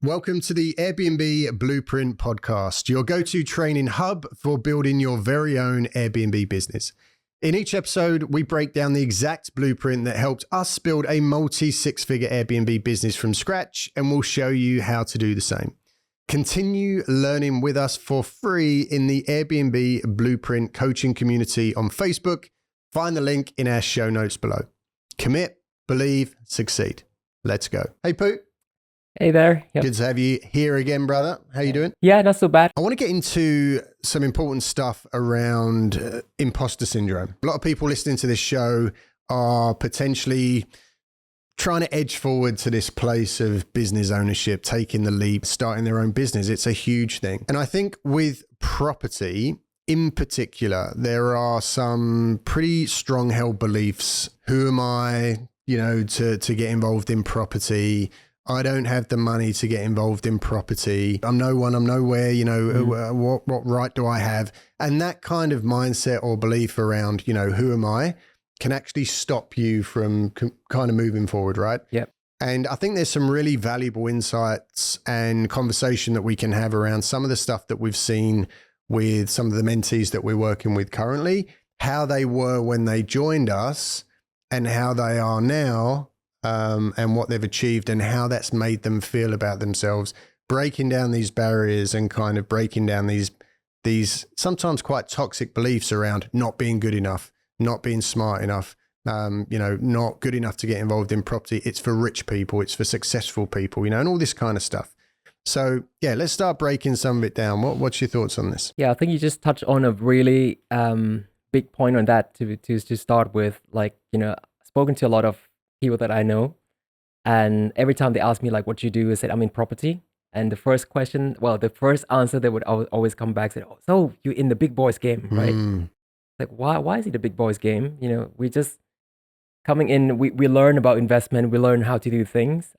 Welcome to the Airbnb Blueprint Podcast, your go-to training hub for building your very own Airbnb business. In each episode, we break down the exact blueprint that helped us build a multi-six-figure Airbnb business from scratch, and we'll show you how to do the same. Continue learning with us for free in the Airbnb Blueprint coaching community on Facebook. Find the link in our show notes below. Commit, believe, succeed. Let's go. Hey, Pooh. Hey there. Yep. Good to have you here again, brother. How you doing? Yeah, not so bad. I want to get into some important stuff around imposter syndrome. A lot of people listening to this show are potentially trying to edge forward to this place of business ownership, taking the leap, starting their own business. It's a huge thing. And I think with property in particular, there are some pretty strong held beliefs. Who am I, to get involved in property? I don't have the money to get involved in property. I'm no one, I'm nowhere, what right do I have? And that kind of mindset or belief around, who am I, can actually stop you from kind of moving forward, right? Yep. And I think there's some really valuable insights and conversation that we can have around some of the stuff that we've seen with some of the mentees that we're working with currently, how they were when they joined us and how they are now. And what they've achieved and how that's made them feel about themselves, breaking down these barriers and kind of breaking down these sometimes quite toxic beliefs around not being good enough, not being smart enough, not good enough to get involved in property. It's for rich people, it's for successful people, and all this kind of stuff. So yeah, let's start breaking some of it down. What's your thoughts on this? Yeah, I think you just touched on a really big point on that to start with. Spoken to a lot of people that I know, and every time they ask me what you do, I said I'm in property. And the first answer they would always come back and say, "Oh, so you're in the big boys game, right?" Like, why is it the big boys game? We just coming in, we learn about investment, we learn how to do things.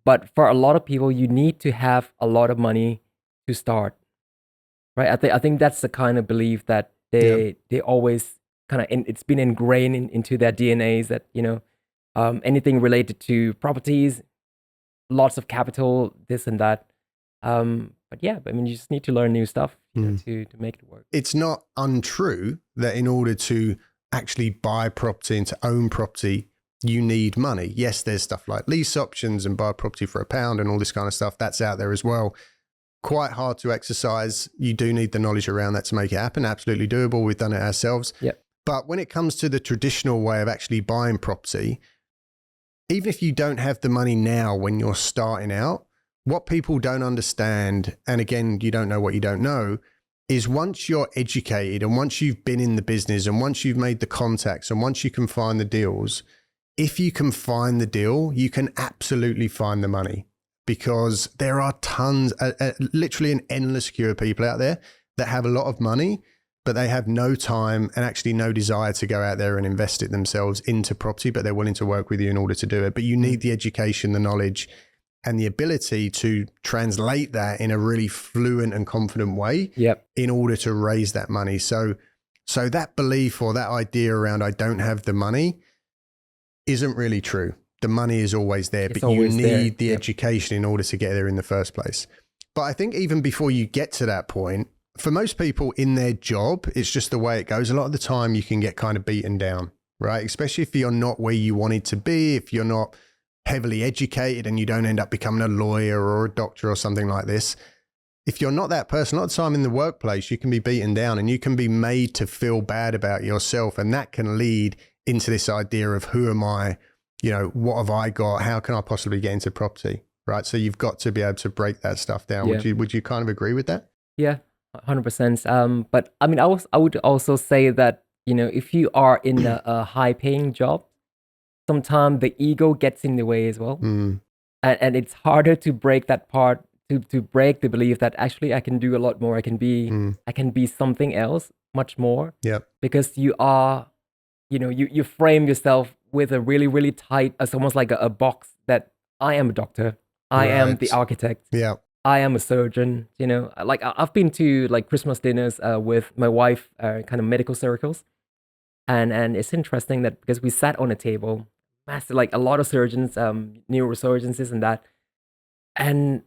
But for a lot of people, you need to have a lot of money to start, right? I think that's the kind of belief that they always kind of, it's been ingrained into their DNAs that, anything related to properties, lots of capital, this and that. But yeah, you just need to learn new stuff to make it work. It's not untrue that in order to actually buy property and to own property, you need money. Yes, there's stuff like lease options and buy property for £1 and all this kind of stuff. That's out there as well. Quite hard to exercise. You do need the knowledge around that to make it happen. Absolutely doable. We've done it ourselves. Yep. But when it comes to the traditional way of actually buying property, even if you don't have the money now when you're starting out, what people don't understand, and again, you don't know what you don't know, is once you're educated and once you've been in the business and once you've made the contacts and once you can find the deals, if you can find the deal, you can absolutely find the money, because there are tons, literally an endless queue of people out there that have a lot of money, but they have no time and actually no desire to go out there and invest it themselves into property, but they're willing to work with you in order to do it. But you need the education, the knowledge, and the ability to translate that in a really fluent and confident way in order to raise that money. So that belief or that idea around I don't have the money isn't really true. The money is always there, but you need the education in order to get there in the first place. But I think even before you get to that point, for most people in their job, it's just the way it goes. A lot of the time you can get kind of beaten down, right? Especially if you're not where you wanted to be, if you're not heavily educated and you don't end up becoming a lawyer or a doctor or something like this. If you're not that person, a lot of the time in the workplace, you can be beaten down and you can be made to feel bad about yourself. And that can lead into this idea of who am I? What have I got? How can I possibly get into property? Right. So you've got to be able to break that stuff down. Yeah. Would you kind of agree with that? Yeah, 100%. But I would also say that, if you are in a high paying job, sometimes the ego gets in the way as well. And it's harder to break that part, to break the belief that actually I can do a lot more. I can be something else much more. Yeah. Because you are, you frame yourself with a really, really tight, it's almost like a box that I am a doctor. I am the architect. Yeah. I am a surgeon, I've been to Christmas dinners with my wife, kind of medical circles. And it's interesting that because we sat on a table, massive, a lot of surgeons, neurosurgeons, this and that. And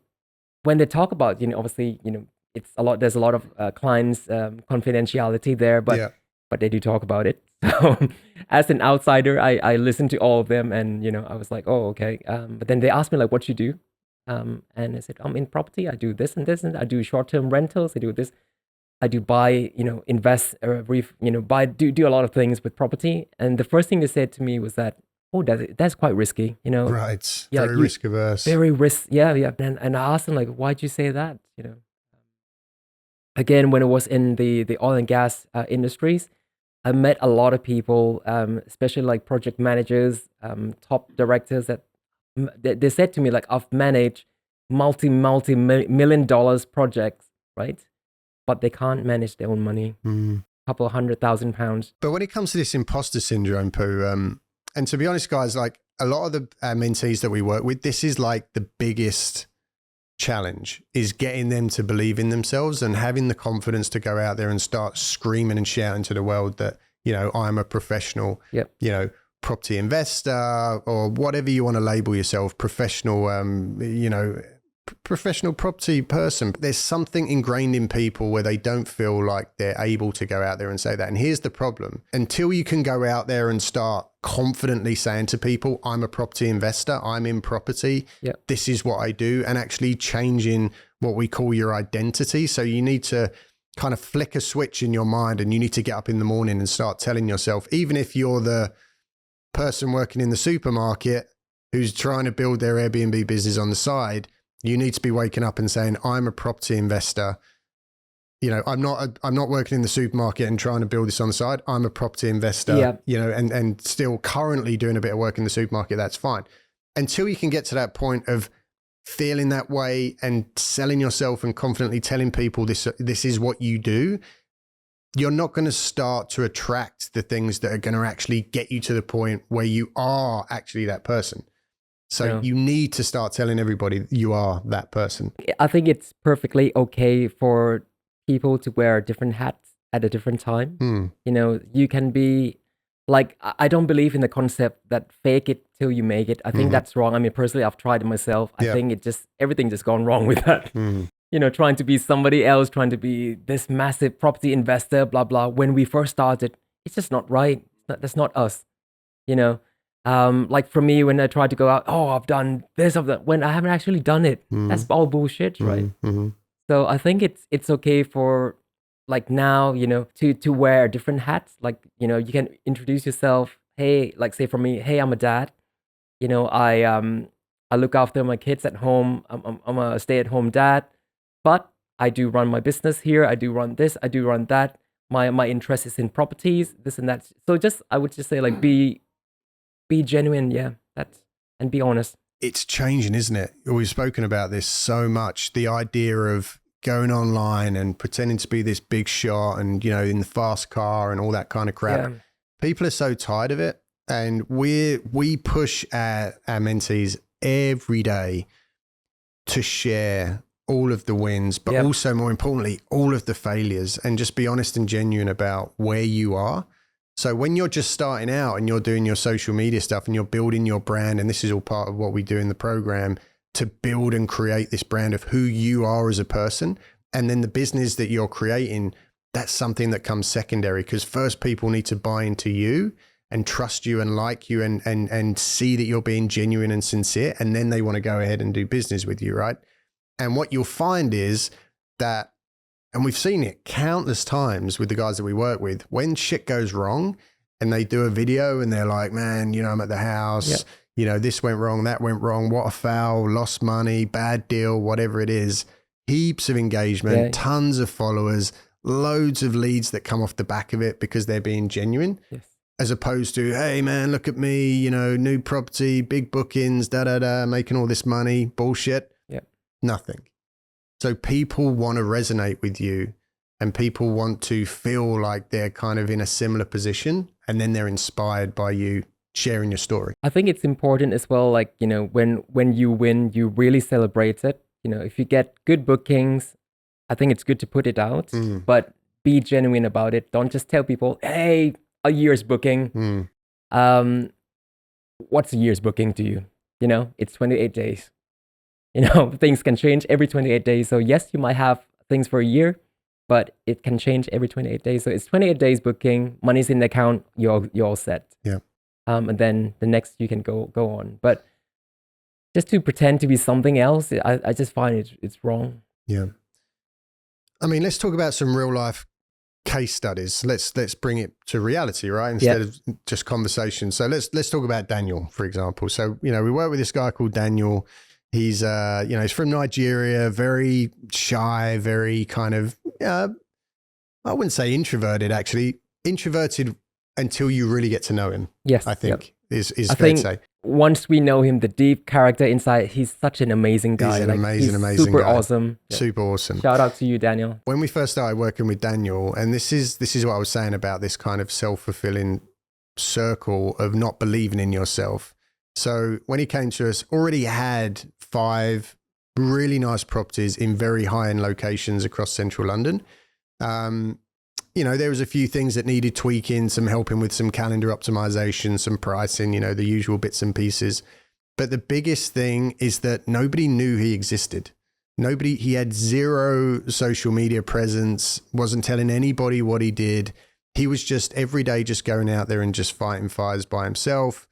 when they talk about, obviously, there's a lot of clients confidentiality there, but Yeah. they do talk about it. So as an outsider, I listened to all of them, and I was like, oh, okay. But then they asked me like, what you do, and I said, I'm in property. I do this and this, and I do short-term rentals. I do this. I do buy, invest, buy, do a lot of things with property. And the first thing they said to me was that, oh, that's quite risky, Right. Yeah, Very risk averse. very risk. Yeah. And I asked them like, why'd you say that? Again, when it was in the oil and gas industries, I met a lot of people, especially like project managers, top directors that they said to me like, I've managed multi-million dollars projects, right? But they can't manage their own money. Couple of £100,000. But when it comes to this imposter syndrome, Pooh, and to be honest, guys, like a lot of the mentees that we work with, this is like the biggest challenge, is getting them to believe in themselves and having the confidence to go out there and start screaming and shouting to the world that, I'm a professional, property investor, or whatever you want to label yourself, professional, professional property person. There's something ingrained in people where they don't feel like they're able to go out there and say that. And here's the problem. Until you can go out there and start confidently saying to people, I'm a property investor, I'm in property, this is what I do, and actually changing what we call your identity. So you need to kind of flick a switch in your mind, and you need to get up in the morning and start telling yourself, even if you're the person working in the supermarket who's trying to build their Airbnb business on the side, you need to be waking up and saying, I'm a property investor. I'm not working in the supermarket and trying to build this on the side. I'm a property investor, and still currently doing a bit of work in the supermarket. That's fine. Until you can get to that point of feeling that way and selling yourself and confidently telling people this is what you do, you're not going to start to attract the things that are going to actually get you to the point where you are actually that person. So you need to start telling everybody you are that person. I think it's perfectly okay for people to wear different hats at a different time. You can be like, I don't believe in the concept that fake it till you make it. I think that's wrong. I mean, personally, I've tried it myself. I think everything just gone wrong with that. Trying to be somebody else, trying to be this massive property investor, blah, blah. When we first started, it's just not right. That's not us, Like for me, when I try to go out, I've done this, of that, when I haven't actually done it. That's all bullshit, right? So I think it's okay for like now, to wear different hats. Like, you can introduce yourself. Hey, like say for me, hey, I'm a dad. I look after my kids at home. I'm a stay-at-home dad, but I do run my business here. I do run this. I do run that. My interest is in properties, this and that. So I would just say like be genuine, and be honest. It's changing, isn't it? We've spoken about this so much. The idea of going online and pretending to be this big shot and, in the fast car and all that kind of crap. People are so tired of it. And we push our mentees every day to share all of the wins, but also more importantly, all of the failures, and just be honest and genuine about where you are. So when you're just starting out and you're doing your social media stuff and you're building your brand, and this is all part of what we do in the program to build and create this brand of who you are as a person, and then the business that you're creating, that's something that comes secondary, because first people need to buy into you and trust you and like you and see that you're being genuine and sincere, and then they want to go ahead and do business with you, right? And what you'll find is that, and we've seen it countless times with the guys that we work with, when shit goes wrong and they do a video and they're like, man, I'm at the house, this went wrong, that went wrong, what a foul, lost money, bad deal, whatever it is, heaps of engagement, tons of followers, loads of leads that come off the back of it because they're being genuine. As opposed to, hey man, look at me, new property, big bookings, making all this money, bullshit. Nothing. So people want to resonate with you, and people want to feel like they're kind of in a similar position, and then they're inspired by you sharing your story. I think it's important as well, like, when you win, you really celebrate it. If you get good bookings, I think it's good to put it out, but be genuine about it. Don't just tell people, hey, a year's booking. What's a year's booking to you? It's 28 days. things can change every 28 days. So yes, you might have things for a year, but it can change every 28 days. So it's 28 days booking, money's in the account, you're all set. Yeah. And then the next you can go on. But just to pretend to be something else, I just find it's wrong. Yeah. I mean, let's talk about some real life case studies. Let's bring it to reality, right? Instead of just conversation. So let's talk about Daniel, for example. So, we work with this guy called Daniel. He's, he's from Nigeria, very shy, very kind of, I wouldn't say introverted, actually. Introverted until you really get to know him. Yes. I think is I fair think to say. Once we know him, the deep character inside, he's such an amazing guy. He's an amazing super guy. Awesome. Super awesome. Shout out to you, Daniel. When we first started working with Daniel, and this is what I was saying about this kind of self-fulfilling circle of not believing in yourself. So when he came to us, already had 5 really nice properties in very high-end locations across central London. There was a few things that needed tweaking, some helping with some calendar optimization, some pricing, the usual bits and pieces. But the biggest thing is that nobody knew he existed. He had 0 social media presence, wasn't telling anybody what he did. He was just every day just going out there and just fighting fires by himself,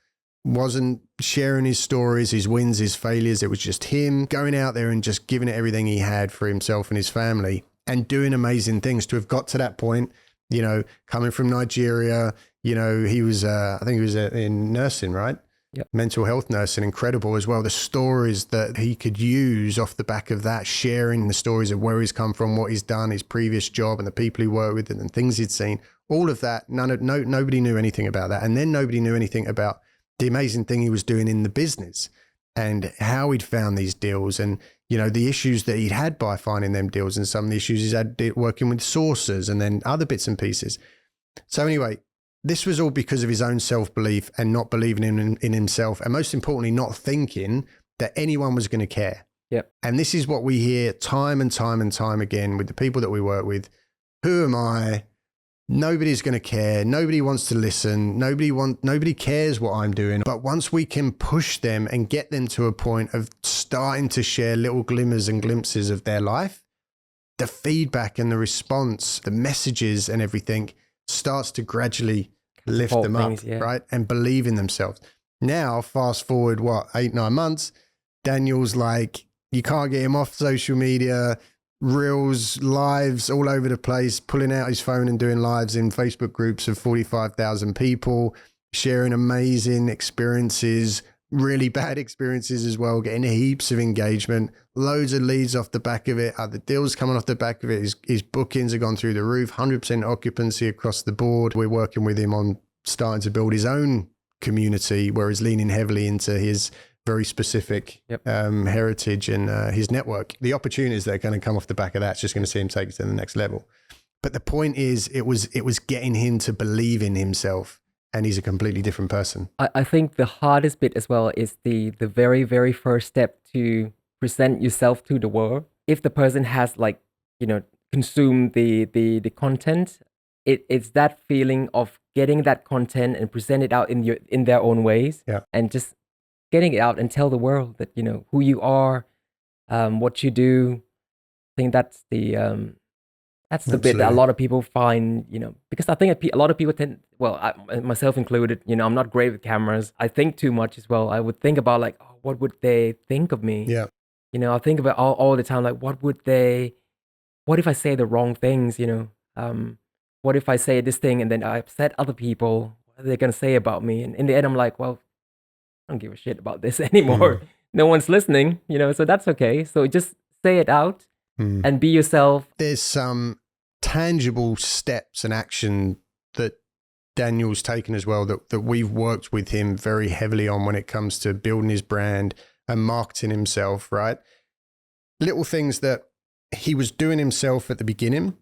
wasn't sharing his stories, his wins, his failures. It was just him going out there and just giving it everything he had for himself and his family and doing amazing things. To have got to that point, coming from Nigeria, he was, I think he was in nursing, right? Yep. Mental health nursing, incredible as well. The stories that he could use off the back of that, sharing the stories of where he's come from, what he's done, his previous job and the people he worked with and things he'd seen, all of that. Nobody knew anything about that. And then nobody knew anything about the amazing thing he was doing in the business and how he'd found these deals and, the issues that he'd had by finding them deals and some of the issues he's had working with sources and then other bits and pieces. So anyway, this was all because of his own self-belief and not believing in himself. And most importantly, not thinking that anyone was going to care. Yep. And this is what we hear time and time and time again with the people that we work with. Who am I? Nobody's going to care. Nobody wants to listen. Nobody cares what I'm doing. But once we can push them and get them to a point of starting to share little glimmers and glimpses of their life, the feedback and the response, the messages and everything starts to gradually lift them up, right? And believe in themselves. Now, fast forward, 8, 9 months, Daniel's like, you can't get him off social media. Reels, lives all over the place, pulling out his phone and doing lives in Facebook groups of 45,000 people, sharing amazing experiences, really bad experiences as well, getting heaps of engagement, loads of leads off the back of it, other deals coming off the back of it. His bookings have gone through the roof, 100% occupancy across the board. We're working with him on starting to build his own community where he's leaning heavily into his very specific heritage and his network. The opportunities that are going to come off the back of that's just going to see him take it to the next level. But the point is, it was getting him to believe in himself, and he's a completely different person. I think the hardest bit as well is the very, very first step to present yourself to the world. If the person has consumed the content, it's that feeling of getting that content and present it out in their own ways, and just getting it out and tell the world that, who you are, what you do. I think that's the bit that a lot of people find, because I think a lot of people myself included, I'm not great with cameras. I think too much as well. I would think about what would they think of me? Yeah. I think about all the time, what if I say the wrong things, what if I say this thing and then I upset other people? What are they going to say about me? And in the end, I'm like, well, I don't give a shit about this anymore. No one's listening, so that's okay. So just say it out and be yourself. There's some tangible steps and action that Daniel's taken as well that we've worked with him very heavily on when it comes to building his brand and marketing himself, right? Little things that he was doing himself at the beginning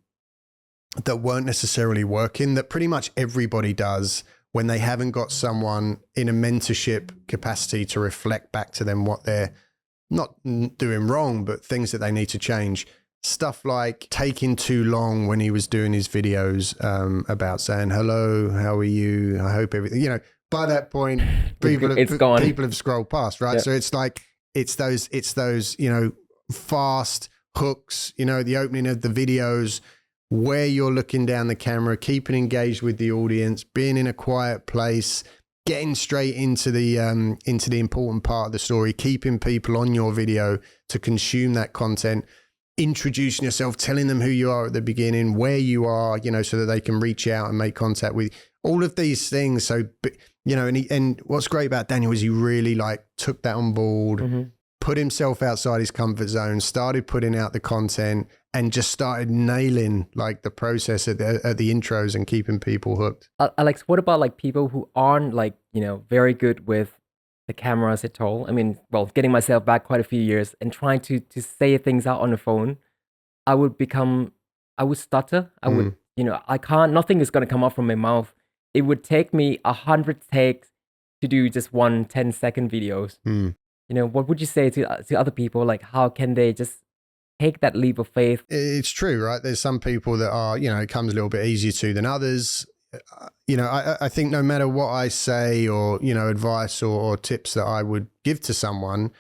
that weren't necessarily working, that pretty much everybody does when they haven't got someone in a mentorship capacity to reflect back to them what they're not doing wrong, but things that they need to change. Stuff like taking too long when he was doing his videos about saying, hello, how are you? I hope everything, by that point, people have scrolled past, right? Yeah. So it's like, it's those, fast hooks, the opening of the videos where you're looking down the camera, keeping engaged with the audience, being in a quiet place, getting straight into the important part of the story, keeping people on your video to consume that content, introducing yourself, telling them who you are at the beginning, where you are, so that they can reach out and make contact with you. All of these things. So, and what's great about Daniel is he really took that on board, put himself outside his comfort zone, started putting out the content, and just started nailing the process at the intros and keeping people hooked. Alex, what about people who aren't very good with the cameras at all? I mean, well, getting myself back quite a few years and trying to say things out on the phone, I would stutter. I would, nothing is going to come up from my mouth. It would take me 100 takes to do just 10-second videos. What would you say to other people? How can they just take that leap of faith? It's true, right? There's some people that are, it comes a little bit easier to than others. I think no matter what I say or, advice or tips that I would give to someone,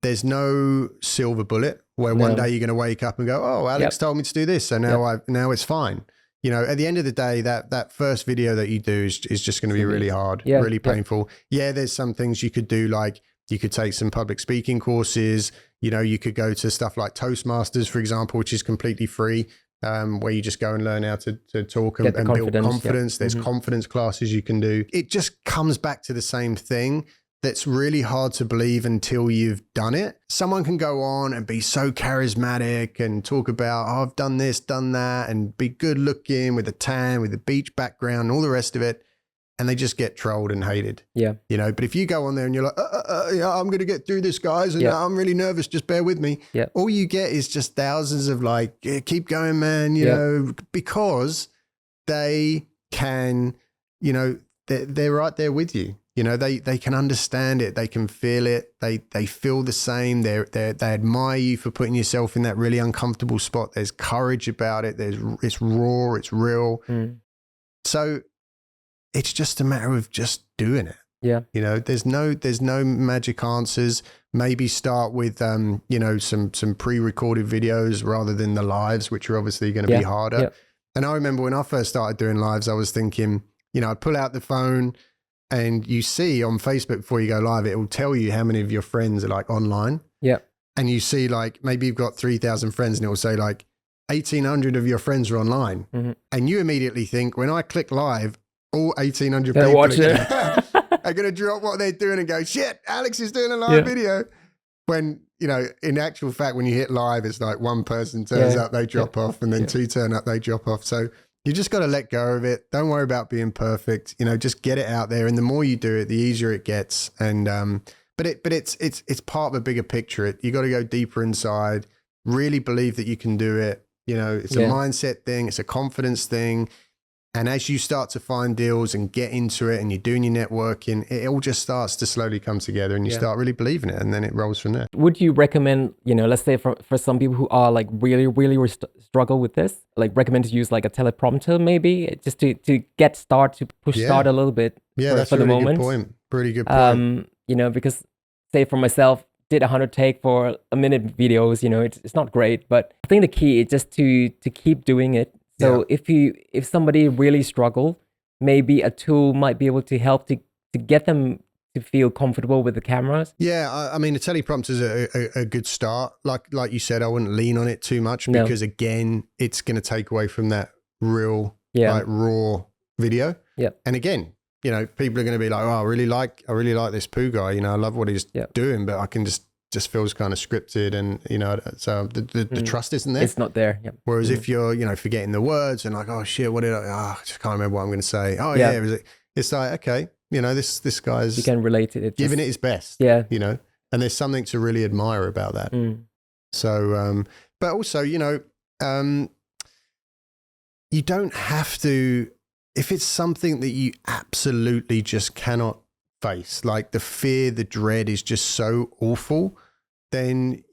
there's no silver bullet where one day you're going to wake up and go, oh, Alex told me to do this. So now it's fine. At the end of the day, that first video that you do is just going to be really hard, really painful. Yeah, there's some things you could do, you could take some public speaking courses. You could go to stuff like Toastmasters, for example, which is completely free, where you just go and learn how to talk and build confidence. There's confidence classes you can do. It just comes back to the same thing that's really hard to believe until you've done it. Someone can go on and be so charismatic and talk about, oh, I've done this, done that, and be good looking with a tan, with a beach background, and all the rest of it. And they just get trolled and hated. Yeah. But if you go on there and you're like, I'm going to get through this, guys. And I'm really nervous. Just bear with me. Yeah. All you get is just thousands of keep going, man, you know, because they can, they're right there with you. They can understand it. They can feel it. They feel the same. They admire you for putting yourself in that really uncomfortable spot. There's courage about it. It's raw. It's real. So it's just a matter of just doing it. Yeah. There's no magic answers. Maybe start with, some pre-recorded videos rather than the lives, which are obviously going to be harder. Yeah. And I remember when I first started doing lives, I was thinking, I'd pull out the phone and you see on Facebook before you go live, it will tell you how many of your friends are online. Yeah. And you see maybe you've got 3,000 friends and it will say 1,800 of your friends are online. And you immediately think, when I click live, all 1,800 people watch it. are going to drop what they're doing and go, shit, Alex is doing a live video. When, in actual fact, when you hit live, it's one person turns up, they drop off, and then two turn up, they drop off. So you just got to let go of it. Don't worry about being perfect. Just get it out there. And the more you do it, the easier it gets. And, but it's part of a bigger picture. You got to go deeper inside, really believe that you can do it. It's a mindset thing. It's a confidence thing. And as you start to find deals and get into it and you're doing your networking, it all just starts to slowly come together and you start really believing it, and then it rolls from there. Would you recommend, let's say for some people who are really struggle with this, recommend to use a teleprompter maybe just to get start, to push start a little bit that's for a the really moment? Good point. Pretty good point. Because say for myself, did 100 take for a minute videos, it's not great, but I think the key is just to keep doing it. So if somebody really struggle, maybe a tool might be able to help to get them to feel comfortable with the cameras. Yeah, I mean, a teleprompter is a good start. Like you said, I wouldn't lean on it too much because again, it's going to take away from that real, raw video. Yeah. And again, people are going to be like, oh, I really like this poo guy. I love what he's doing, but I can just feels kind of scripted, and so the trust isn't there. It's not there. Yep. Whereas if you're forgetting the words and oh shit, what did I just can't remember what I'm going to say. It's okay, this guy's, you can relate to it, giving it his best. Yeah. And there's something to really admire about that. So but also you don't have to, if it's something that you absolutely just cannot face, the fear, the dread is just so awful, then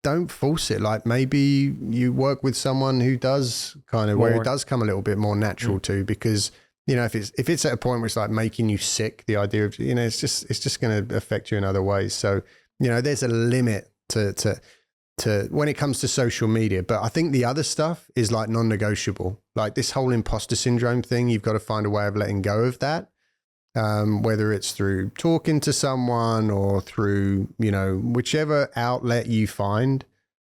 don't force it. Maybe you work with someone who does kind of where it does come a little bit more natural to, because if it's at a point where it's making you sick, the idea of it's just going to affect you in other ways. So there's a limit to when it comes to social media. But I think the other stuff is like non-negotiable. Like this whole imposter syndrome thing, you've got to find a way of letting go of that. Whether it's through talking to someone or through, whichever outlet you find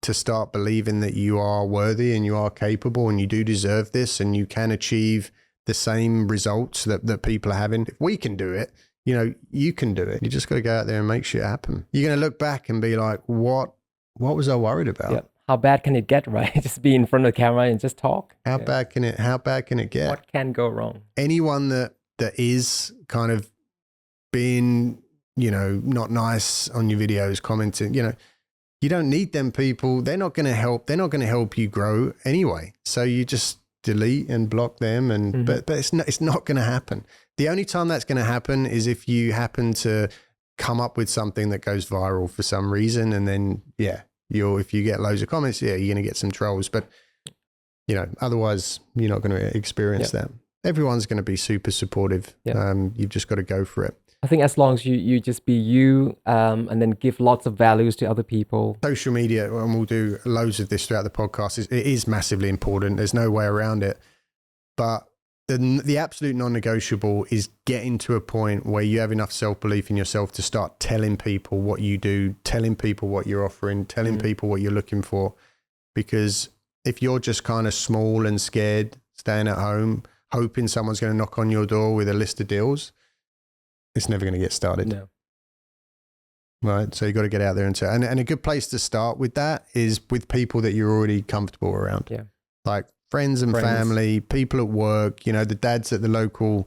to start believing that you are worthy and you are capable and you do deserve this and you can achieve the same results that people are having. If we can do it, you can do it. You just got to go out there and make shit happen. You're going to look back and be like, what was I worried about? Yeah. How bad can it get, right? Just be in front of the camera and just talk. How bad can it get? What can go wrong? Anyone that is kind of being, not nice on your videos, commenting, you don't need them people. They're not going to help. They're not going to help you grow anyway. So you just delete and block them. And but it's not going to happen. The only time that's going to happen is if you happen to come up with something that goes viral for some reason, and then if you get loads of comments, you're going to get some trolls. But otherwise, you're not going to experience that. Everyone's going to be super supportive. You've just got to go for it. I think as long as you just be you, and then give lots of values to other people. Social media, and we'll do loads of this throughout the podcast, it is massively important. There's no way around it. But the absolute non-negotiable is getting to a point where you have enough self-belief in yourself to start telling people what you do, telling people what you're offering, telling people what you're looking for. Because if you're just kind of small and scared, staying at home, hoping someone's going to knock on your door with a list of deals, it's never going to get started. No. Right. So you got to get out there and a good place to start with that is with people that you're already comfortable around. Yeah. Like friends and family, people at work, the dads at the local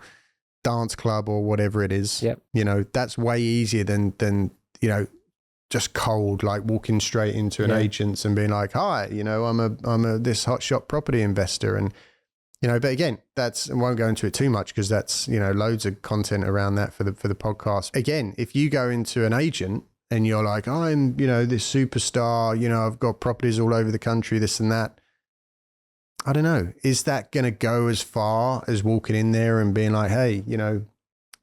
dance club or whatever it is. Yep. That's way easier than just cold, like walking straight into an agent's and being like, hi, I'm a this hotshot property investor. And, but again, I won't go into it too much because that's, loads of content around that for the podcast. Again, if you go into an agent and you're like, I'm, this superstar, I've got properties all over the country, this and that. I don't know. Is that going to go as far as walking in there and being like, hey,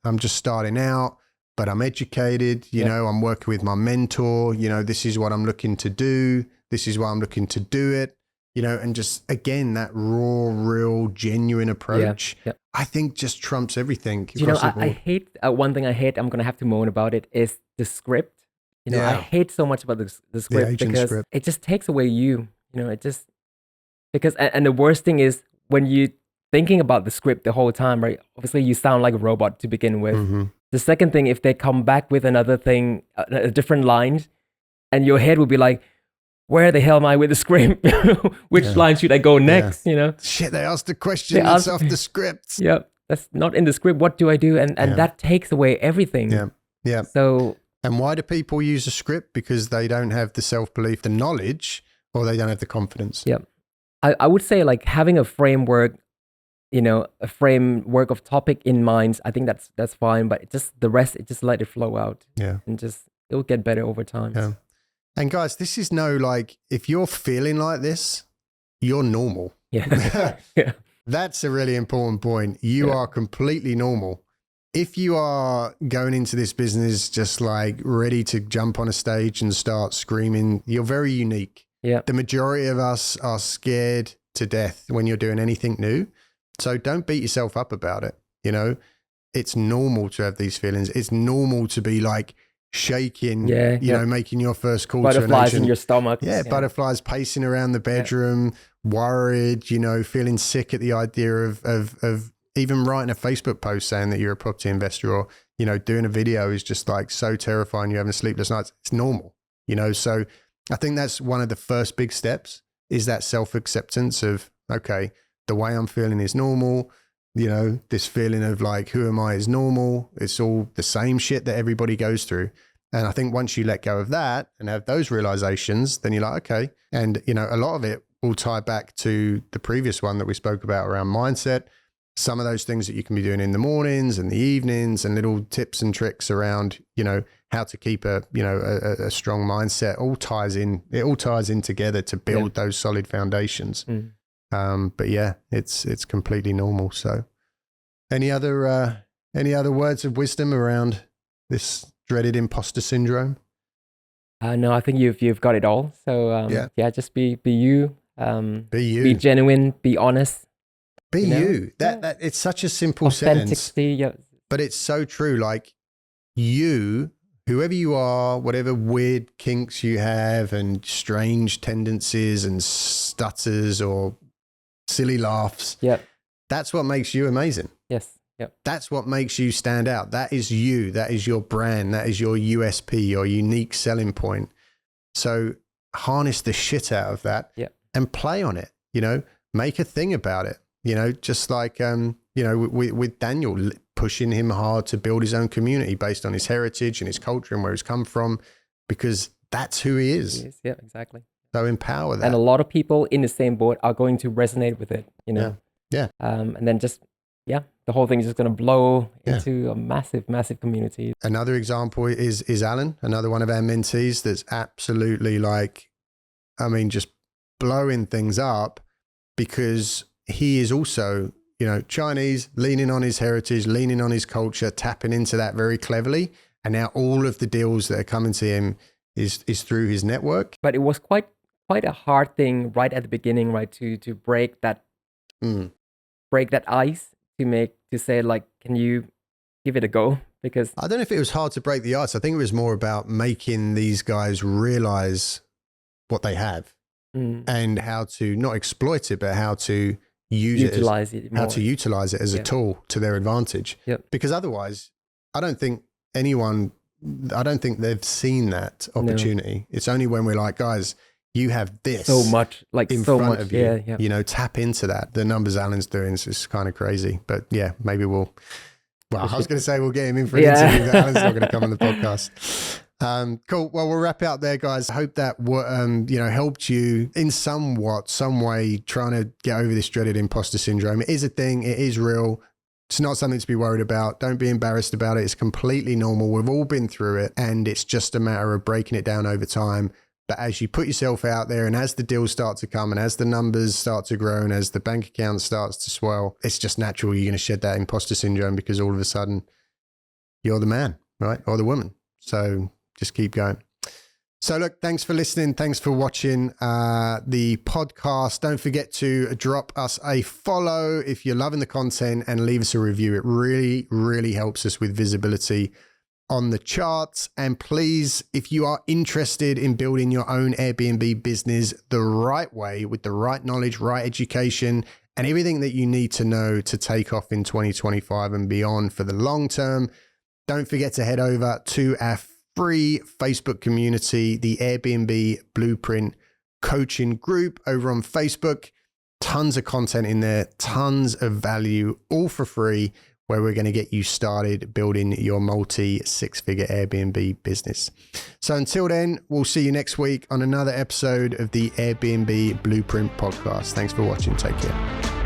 I'm just starting out, but I'm educated, I'm working with my mentor, this is what I'm looking to do. This is why I'm looking to do it. And just, again, that raw, real, genuine approach, I think just trumps everything. I hate, one thing I hate, I'm going to have to moan about it, is the script. I hate so much about the script because it just takes away you, because, and the worst thing is when you thinking about the script the whole time, right? Obviously you sound like a robot to begin with. The second thing, if they come back with another thing, a different line, and your head will be like, where the hell am I with the script? Which line should I go next? Shit, they asked the question that's off the script. That's not in the script. What do I do? And that takes away everything. So, and why do people use a script? Because they don't have the self-belief, the knowledge, or they don't have the confidence. I would say like having a framework, a framework of topic in mind. I think that's fine, but the rest, just let it flow out. And it'll get better over time. And guys, this is if you're feeling like this, you're normal. That's a really important point. You are completely normal. If you are going into this business just ready to jump on a stage and start screaming, you're very unique. The majority of us are scared to death when you're doing anything new. So don't beat yourself up about it. It's normal to have these feelings. It's normal to be shaking, making your first call to an agent. Butterflies in your stomach. Butterflies pacing around the bedroom, worried, feeling sick at the idea of even writing a Facebook post saying that you're a property investor or, doing a video is just so terrifying. You're having sleepless nights. It's normal, so I think that's one of the first big steps is that self-acceptance of, okay, the way I'm feeling is normal. This feeling of who am I is normal. It's all the same shit that everybody goes through. And I think once you let go of that and have those realizations, then you're like, okay. And, a lot of it will tie back to the previous one that we spoke about around mindset. Some of those things that you can be doing in the mornings and the evenings and little tips and tricks around, how to keep a strong mindset all ties in. It all ties in together to build those solid foundations. But it's completely normal. So any other words of wisdom around this dreaded imposter syndrome? No, I think you've got it all. So Yeah. just be you. Be you. Be genuine. Be honest. Be you know? you. That it's such a simple sentence, Authenticity. Yeah. but it's so true. Like you, whoever you are, whatever weird kinks you have and strange tendencies and stutters or silly laughs, Yeah. that's what makes you amazing. Yes. Yep. That's what makes you stand out. That is you. That is your brand. That is your USP, your unique selling point. So harness the shit out of that and play on it, make a thing about it, just like, with Daniel pushing him hard to build his own community based on his heritage and his culture and where he's come from, because that's who he is. Yeah, exactly. So empower that. And a lot of people in the same boat are going to resonate with it, Yeah. And then the whole thing is just going to blow into a massive, massive community. Another example is Alan, another one of our mentees that's absolutely just blowing things up, because he is also, Chinese, leaning on his heritage, leaning on his culture, tapping into that very cleverly. And now all of the deals that are coming to him is through his network. But it was quite a hard thing right at the beginning, right? To break that ice, to say, like, can you give it a go? Because I don't know if it was hard to break the ice. I think it was more about making these guys realize what they have and how to not exploit it, but how to utilize it as a tool to their advantage. Yep. Because otherwise, I don't think they've seen that opportunity. No. It's only when we're like, guys, you have this so much, in front of you, tap into that. The numbers Alan's doing is just kind of crazy, but maybe I was going to say we'll get him in for an interview, but Alan's not going to come on the podcast. Cool. Well, we'll wrap out there, guys. I hope that helped you in some way trying to get over this dreaded imposter syndrome. It is a thing. It is real. It's not something to be worried about. Don't be embarrassed about it. It's completely normal. We've all been through it, and it's just a matter of breaking it down over time. But as you put yourself out there, and as the deals start to come, and as the numbers start to grow, and as the bank account starts to swell, it's just natural you're going to shed that imposter syndrome, because all of a sudden you're the man, right? Or the woman. So just keep going. So look, thanks for listening. Thanks for watching the podcast. Don't forget to drop us a follow if you're loving the content, and leave us a review. It really, really helps us with visibility on the charts. And please, if you are interested in building your own Airbnb business the right way, with the right knowledge, right education, and everything that you need to know to take off in 2025 and beyond for the long term, don't forget to head over to our free Facebook community, the Airbnb Blueprint coaching group over on Facebook. Tons of content in there, tons of value, all for free, where we're going to get you started building your multi-six-figure Airbnb business. So until then, we'll see you next week on another episode of the Airbnb Blueprint Podcast. Thanks for watching. Take care.